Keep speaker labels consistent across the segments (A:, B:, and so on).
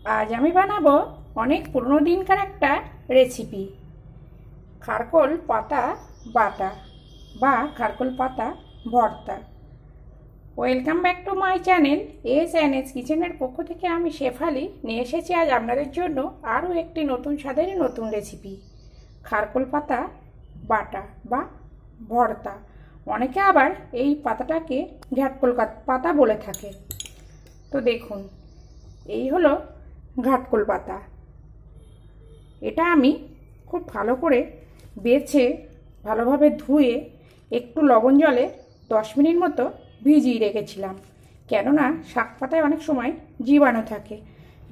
A: आज আমি বানাবো অনেক পুরনো দিনকার একটা রেসিপি, খারকোল পাতা বাটা বা খারকোল পাতা ভর্তা। Welcome back to my channel S কিচেনের পক্ষ থেকে আমি শেফালি নিয়ে এসেছি আজ আপনাদের জন্য আরও একটি নতুন স্বাদের নতুন রেসিপি, খারকোল পাতা বাটা বা ভর্তা। অনেকে আবার এই পাতাটাকে ঘাটকোল পাতা বলে থাকে। তো দেখুন, এই হলো ঘাটকোল পাতা। এটা আমি খুব ভালো করে বেছে ভালোভাবে ধুয়ে একটু লবণ জলে 10 মিনিট মতো ভিজিয়ে রেখেছিলাম, কেননা শাক পাতায় অনেক সময় জীবাণু থাকে।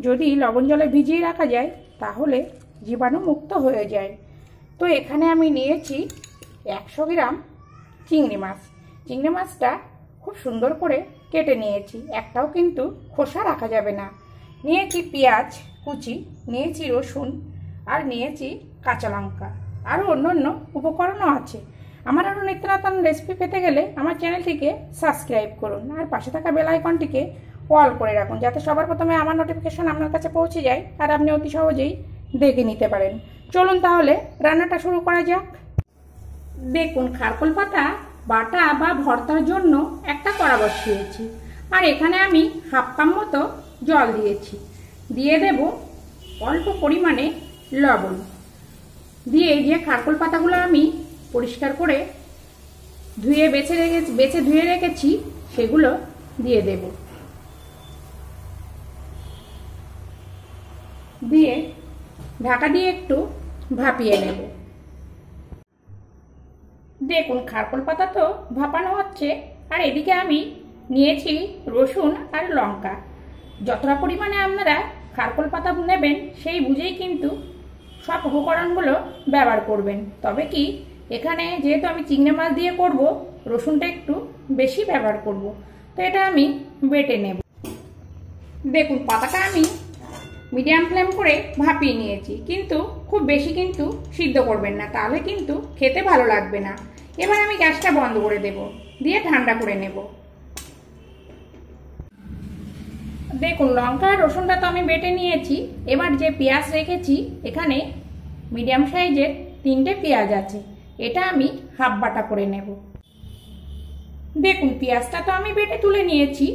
A: যদি লবণ জলে ভিজিয়ে রাখা যায় তাহলে জীবাণু মুক্ত হয়ে যায়। তো এখানে আমি নিয়েছি 100 গ্রাম চিংড়ি মাছ। চিংড়ি মাছটা খুব সুন্দর করে কেটে নিয়েছি, একটাও কিন্তু খোসা রাখা যাবে না। নিয়েছি পেঁয়াজ কুচি, নিয়েছি রসুন, আর নিয়েছি কাঁচা লঙ্কা। আরও অন্য উপকরণও আছে। আমার আরও নিত্য নতুন রেসিপি পেতে গেলে আমার চ্যানেলটিকে সাবস্ক্রাইব করুন আর পাশে থাকা বেল আইকনটিকে অল করে রাখুন, যাতে সবার প্রথমে আমার নোটিফিকেশন আপনার কাছে পৌঁছে যায় আর আপনি অতি সহজেই দেখে নিতে পারেন। চলুন তাহলে রান্নাটা শুরু করা যাক। দেখুন, খারকোল পাতা বাটা বা ভর্তার জন্য একটা কড়া বসিয়েছি, আর এখানে আমি হাফ কাপ মতো জল দিয়েছি। দিয়ে দেব অল্প পরিমাণে লবণ, দিয়ে যে খারকোল পাতাগুলো আমি পরিষ্কার করে ধুয়ে বেছে ধুয়ে রেখেছি সেগুলো দিয়ে দেব। দিয়ে ঢাকা দিয়ে একটু ভাপিয়ে নেব। দেখুন, খারকোল পাতা তো ভাপানো হচ্ছে, আর এদিকে আমি নিয়েছি রসুন আর লঙ্কা। যতটা পরিমাণে আপনারা খারকোল পাতা নেবেন সেই বুঝেই কিন্তু সব উপকরণগুলো ব্যবহার করবেন। তবে কি, এখানে যেহেতু আমি চিংড়ি মাছ দিয়ে করব, রসুনটা একটু বেশি ব্যবহার করব। তো এটা আমি বেটে নেব। দেখুন, পাতাটা আমি মিডিয়াম ফ্লেম করে ভাপিয়ে নিয়েছি, কিন্তু খুব বেশি কিন্তু সিদ্ধ করবেন না, তাহলে কিন্তু খেতে ভালো লাগবে না। এবার আমি গ্যাসটা বন্ধ করে দেব, দিয়ে ঠান্ডা করে নেব। দেখুন, লঙ্কা আর রসুনটা তো আমি বেটে নিয়েছি। এবার যে পেঁয়াজ রেখেছি, এখানে মিডিয়াম সাইজের 3টে পেঁয়াজ আছে, এটা আমি হাফ বাটা করে নেব। দেখুন, পেঁয়াজটা তো আমি বেটে তুলে নিয়েছি।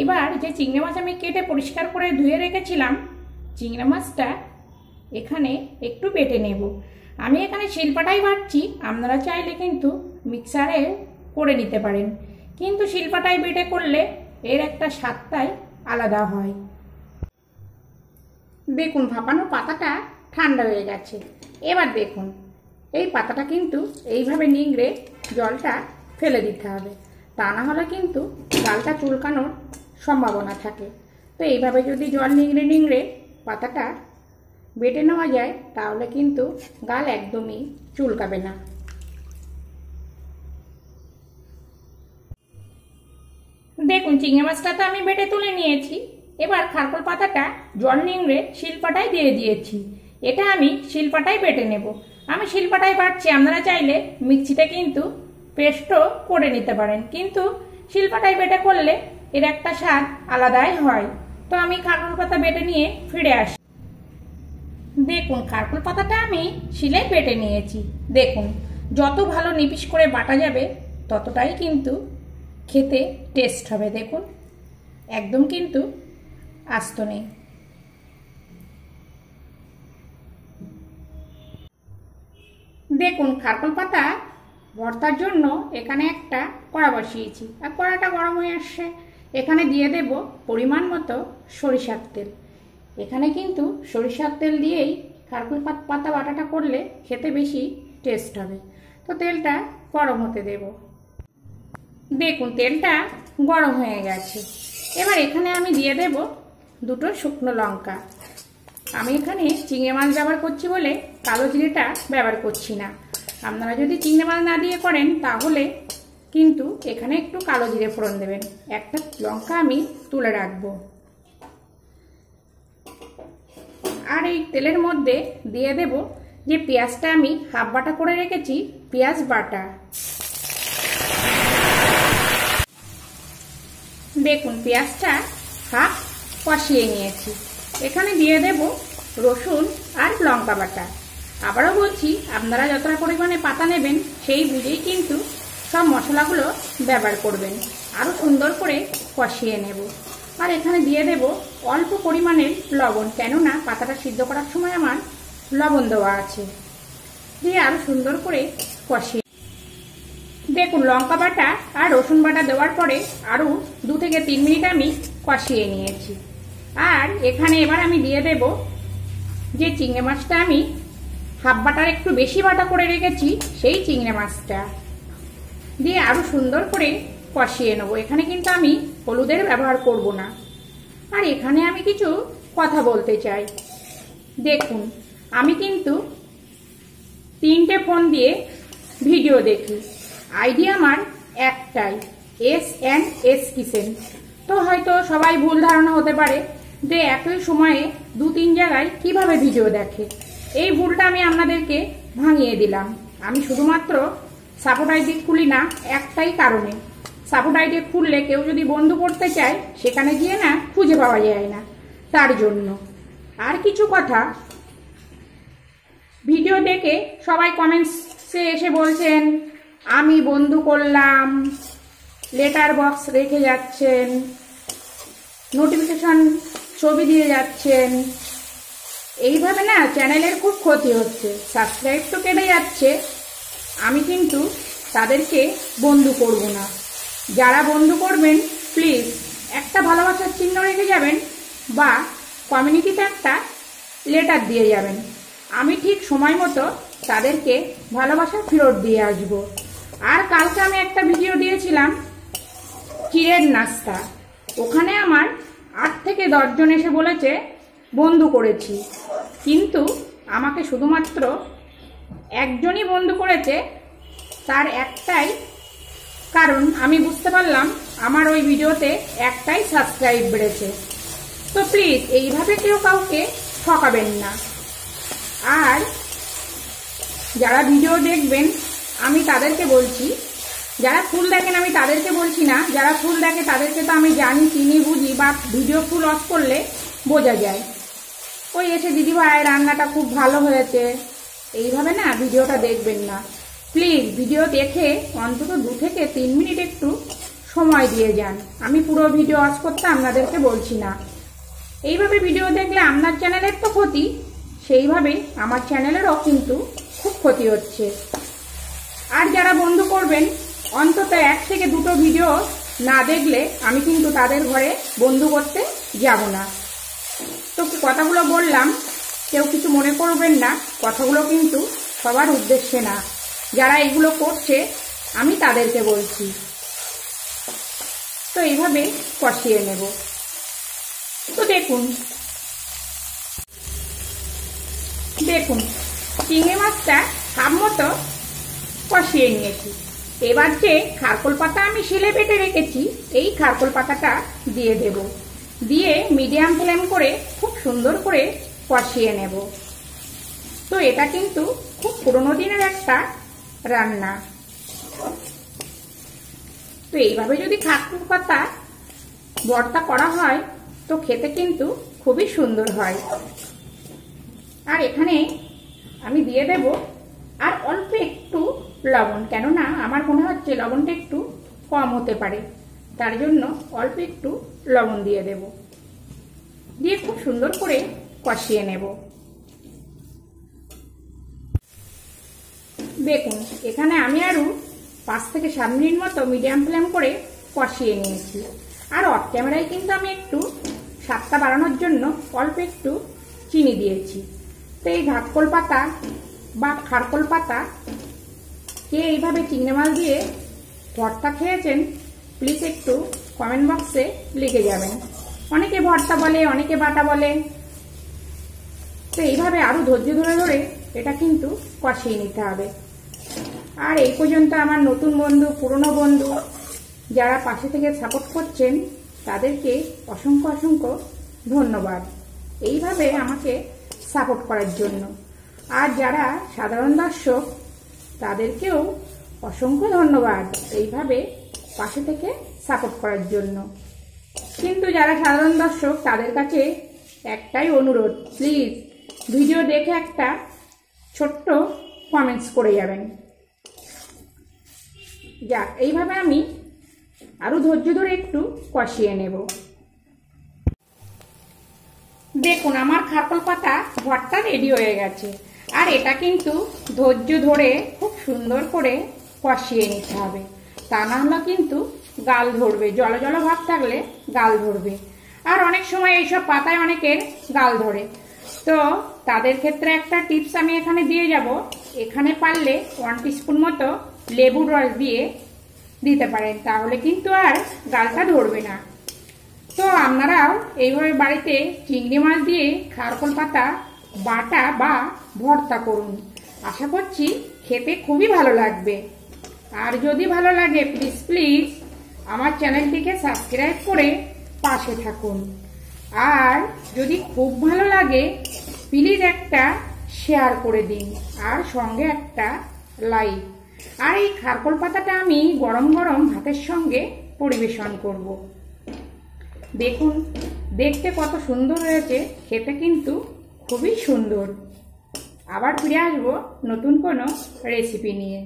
A: এবার যে চিংড়ি মাছ আমি কেটে পরিষ্কার করে ধুয়ে রেখেছিলাম, চিংড়ি মাছটা এখানে একটু বেটে নেব। আমি এখানে শিলপাটাই বাটছি, আপনারা চাইলে কিন্তু মিক্সারে করে নিতে পারেন, কিন্তু শিলপাটাই বেটে করলে এর একটা স্বাদটাই আলাদা হয়। দেখুন, ভাপানো পাতাটা ঠান্ডা হয়ে গেছে। এবার দেখুন, এই পাতাটা কিন্তু এইভাবে নিংড়ে জলটা ফেলে দিতে হবে, তা না হলে কিন্তু ডালটা চুলকানোর সম্ভাবনা থাকে। তো এইভাবে যদি জল নিংড়ে পাতাটা বেটে নেওয়া যায় তাহলে কিন্তু গাল একদমই চুলকাবে না। দেখুন, চিংড়ি মাছটা তো আমি বেটে তুলে নিয়েছি। এবার খারকোল পাতাটা জল নিংড়ে শিলপাটায় দিয়ে দিয়েছি, এটা আমি শিলপাটায় বেটে নেব। আমি শিলপাটায় বাটছি, আপনারা চাইলে মিক্সিতে কিন্তু পেস্টও করে নিতে পারেন, কিন্তু শিলপাটায় বেটে করলে এর একটা স্বাদ আলাদাই হয়। তো আমি খারকোল পাতা বেটে নিয়ে ফিরে আসি। দেখুন, খারকোল পাতাটা আমি শিলে বেটে নিয়েছি। দেখুন, যত ভালো নিপিস করে বাটা যাবে ততটাই কিন্তু খেতে টেস্ট হবে। দেখুন, একদম কিন্তু আস্ত নেই। দেখুন, খারকোল পাতা ভর্তার জন্য এখানে একটা কড়া বসিয়েছি, আর কড়াটা গরম হয়ে আসছে। এখানে দিয়ে দেব পরিমাণ মতো সরিষার তেল। এখানে কিন্তু সরিষার তেল দিয়েই খারকোল পাতা বাটাটা করলে খেতে বেশি টেস্ট হবে। তো তেলটা গরম হতে দেব। দেখুন, তেলটা গরম হয়ে গেছে। এবার এখানে আমি দিয়ে দেব 2টো শুকনো লঙ্কা। আমি এখানে চিংড়ি মাছ ব্যবহার করছি বলে কালো জিরেটা ব্যবহার করছি না। আপনারা যদি চিংড়ি মাছ না দিয়ে করেন তাহলে কিন্তু এখানে একটু কালো জিরে ফোড়ন দেবেন। একটা লঙ্কা আমি তুলে রাখবো। আর এই তেলের মধ্যে দিয়ে দেব যে পেঁয়াজটা আমি হাফ বাটা করে রেখেছি, পেঁয়াজ বাটা। দেখুন, পেঁয়াজটা হাফ কষিয়ে নিয়েছি। এখানে দিয়ে দেব রসুন আর লঙ্কা বাটা। আবারও বলছি, আপনারা যতটা পরিমাণে পাতা নেবেন সেই বুঝেই কিন্তু সব মশলাগুলো ব্যবহার করবেন। আরও সুন্দর করে কষিয়ে নেব। আর এখানে দিয়ে দেব অল্প পরিমাণের লবণ, কেননা পাতাটা সিদ্ধ করার সময় আমার লবণ দেওয়া আছে। দিয়ে আরও সুন্দর করে কষিয়ে দেখুন, লঙ্কা বাটা আর রসুন বাটা দেওয়ার পরে আরও 2 থেকে 3 মিনিট আমি কষিয়ে নিয়েছি। আর এখানে এবার আমি দিয়ে দেব যে চিংড়ি মাছটা আমি হাফ বাটার একটু বেশি বাটা করে রেখেছি, সেই চিংড়ি মাছটা দিয়ে আরও সুন্দর করে কষিয়ে নেব। এখানে কিন্তু আমি হলুদের ব্যবহার করব না। আর এখানে আমি কিছু কথা বলতে চাই। দেখুন, আমি কিন্তু 3টে ফোন দিয়ে ভিডিও দেখি, আইডি আমার একটাই, S&S কিচেন। তো হয়তো সবাই ভুল ধারণা হতে পারে যে একই সময়ে 2-3 জায়গায় কিভাবে ভিডিও দেখে। এই ভুলটা আমি আপনাদেরকে ভাঙিয়ে দিলাম। আমি শুধুমাত্র সাপোর্ট আইডি খুলি না একটাই কারণে, সাপোর্ট আইডি খুললে কেউ যদি বন্ধু করতে চায় সেখানে গিয়ে না খুঁজে পাওয়া যায় না, তার জন্য। আর কিছু কথা, ভিডিও দেখে সবাই কমেন্টসে এসে বলছেন আমি বন্ধু করলাম, লেটার বক্স রেখে যাচ্ছেন, নোটিফিকেশন ছবি দিয়ে যাচ্ছেন। এইভাবে না চ্যানেলের খুব ক্ষতি হচ্ছে, সাবস্ক্রাইব তো কেটে যাচ্ছে। আমি কিন্তু তাদেরকে বন্ধু করব না। যারা বন্ধু করবেন প্লিজ একটা ভালোবাসার চিহ্ন রেখে যাবেন বা কমিউনিটিতে একটা লেটার দিয়ে যাবেন। আমি ঠিক সময় মতো তাদেরকে ভালোবাসা ফেরত দিয়ে আসব। আর কালকে আমি একটা ভিডিও দিয়েছিলাম চিড়ের নাস্তা, ওখানে আমার 8 থেকে 10 জন এসে বলেছে বন্ধু করেছি, কিন্তু আমাকে শুধুমাত্র একজনই বন্ধু করেছে। তার একটাই কারণ আমি বুঝতে পারলাম, আমার ওই ভিডিওতে একটাই সাবস্ক্রাইব বেড়েছে। তো প্লিজ এইভাবে কেউ কাউকে ঠকাবেন না। আর যারা ভিডিও দেখবেন আমি তাদেরকে বলছি, যারা ফুল দেখেন আমি তাদেরকে বলছি না, যারা ফুল দেখে তাদেরকে তো আমি জানি, চিনি, বুঝি, বা ভিডিও ফুল অফ করলে বোঝা যায়। ওই এসে দিদিভাই রান্নাটা খুব ভালো হয়েছে, এইভাবে না ভিডিওটা দেখবেন না। প্লিজ ভিডিও দেখে অন্তত 2 থেকে 3 মিনিট একটু সময় দিয়ে যান। আমি পুরো ভিডিও ওয়াচ করতে আপনাদেরকে বলছি না। এইভাবে ভিডিও দেখলে আপনার চ্যানেলের তো ক্ষতি, সেইভাবে আমার চ্যানেলেরও কিন্তু খুব ক্ষতি হচ্ছে। আর যারা বন্ধু করবেন অন্তত 1 থেকে 2টো ভিডিও না দেখলে আমি কিন্তু তাদের ঘরে বন্ধু করতে যাব না। তো কথাগুলো বললাম, কেউ কিছু মনে করবেন না, কথাগুলো কিন্তু সবার উদ্দেশ্যে না। যারা এগুলো করছে আমি তাদেরকে বলছি। তো এইভাবে কষিয়ে নেব। তো দেখুন চিংড়ি মাছটা হাফ মতো কষিয়ে নিয়েছি। এবার যে খারকোল পাতা আমি শিলে বেটে রেখেছি, এই খারকোল পাতাটা দিয়ে দেব। দিয়ে মিডিয়াম ফ্লেম করে খুব সুন্দর করে কষিয়ে নেব। তো এটা কিন্তু খুব পুরনো দিনের একটা রান্না। তো এইভাবে যদি খারকোল পাতা ভর্তা করা হয় তো খেতে কিন্তু খুবই সুন্দর হয়। আর এখানে আমি দিয়ে দেব আর অল্প একটু লবণ, কেননা আমার মনে হচ্ছে লবণটা একটু কম হতে পারে, তার জন্য অল্প একটু লবণ দিয়ে দেব। দিয়ে খুব সুন্দর করে কষিয়ে নেব। দেখুন এখানে আমি আরও 5 থেকে 7 মিনিট মতো মিডিয়াম ফ্লেম করে কষিয়ে নিয়েছি। আর অফ ক্যামেরায় কিন্তু আমি একটু স্বাদটা বাড়ানোর জন্য অল্প একটু চিনি দিয়েছি। তো এই ঘাটকোল পাতা বা খারকোল পাতা কে এইভাবে চিংড়ি মাছ দিয়ে ভর্তা খেয়েছেন প্লিজ একটু কমেন্ট বক্সে লিখে যাবেন। অনেকে ভর্তা বলে, অনেকে বাটা বলে। তো এইভাবে আরও ধৈর্য ধরে ধরে এটা কিন্তু কষিয়ে নিতে হবে। আর এই পর্যন্ত আমার নতুন বন্ধু, পুরনো বন্ধু যারা পাশে থেকে সাপোর্ট করছেন তাদেরকে অসংখ্য অসংখ্য ধন্যবাদ এইভাবে আমাকে সাপোর্ট করার জন্য। আর যারা সাধারণ দর্শক তাদেরকেও অসংখ্য ধন্যবাদ এইভাবে পাশে থেকে সাপোর্ট করার জন্য। কিন্তু যারা সাধারণ দর্শক তাদের কাছে একটাই অনুরোধ, প্লিজ ভিডিও দেখে একটা ছোট্ট কমেন্টস করে যাবেন। যাক, এইভাবে আমি আরও ধৈর্য ধরে একটু কষিয়ে নেব। দেখুন আমার খারকোল পাতা ভর্তা রেডি হয়ে গেছে। আর এটা কিন্তু ধৈর্য ধরে খুব সুন্দর করে কষিয়ে নিতে হবে, তা না হলে কিন্তু গাল ধরবে, জল জল ভাব থাকলে গাল ধরবে। আর অনেক সময় এইসব পাতায় অনেকের গাল ধরে, তো তাদের ক্ষেত্রে একটা টিপস আমি এখানে দিয়ে যাব। এখানে পারলে 1 টিস্পুন মতো লেবুর রস দিয়ে দিতে পারেন, তাহলে কিন্তু আর গালটা ধরবে না। তো আপনারাও এইভাবে বাড়িতে চিংড়ি মাছ দিয়ে খারকোল পাতা বাটা বা ভর্তা করুন, আশা করছি খেতে খুবই ভালো লাগবে। আর যদি ভালো লাগে প্লিজ প্লিজ আমার চ্যানেলটিকে সাবস্ক্রাইব করে পাশে থাকুন। আর যদি খুব ভালো লাগে প্লিজ একটা শেয়ার করে দিন, আর সঙ্গে একটা লাইক। আর এই খারকোল পাতাটা আমি গরম গরম ভাতের সঙ্গে পরিবেশন করব। দেখুন দেখতে কত সুন্দর হয়েছে, খেতে কিন্তু খুবই সুন্দর। আবার ফিরে আসবো নতুন কোনো রেসিপি নিয়ে।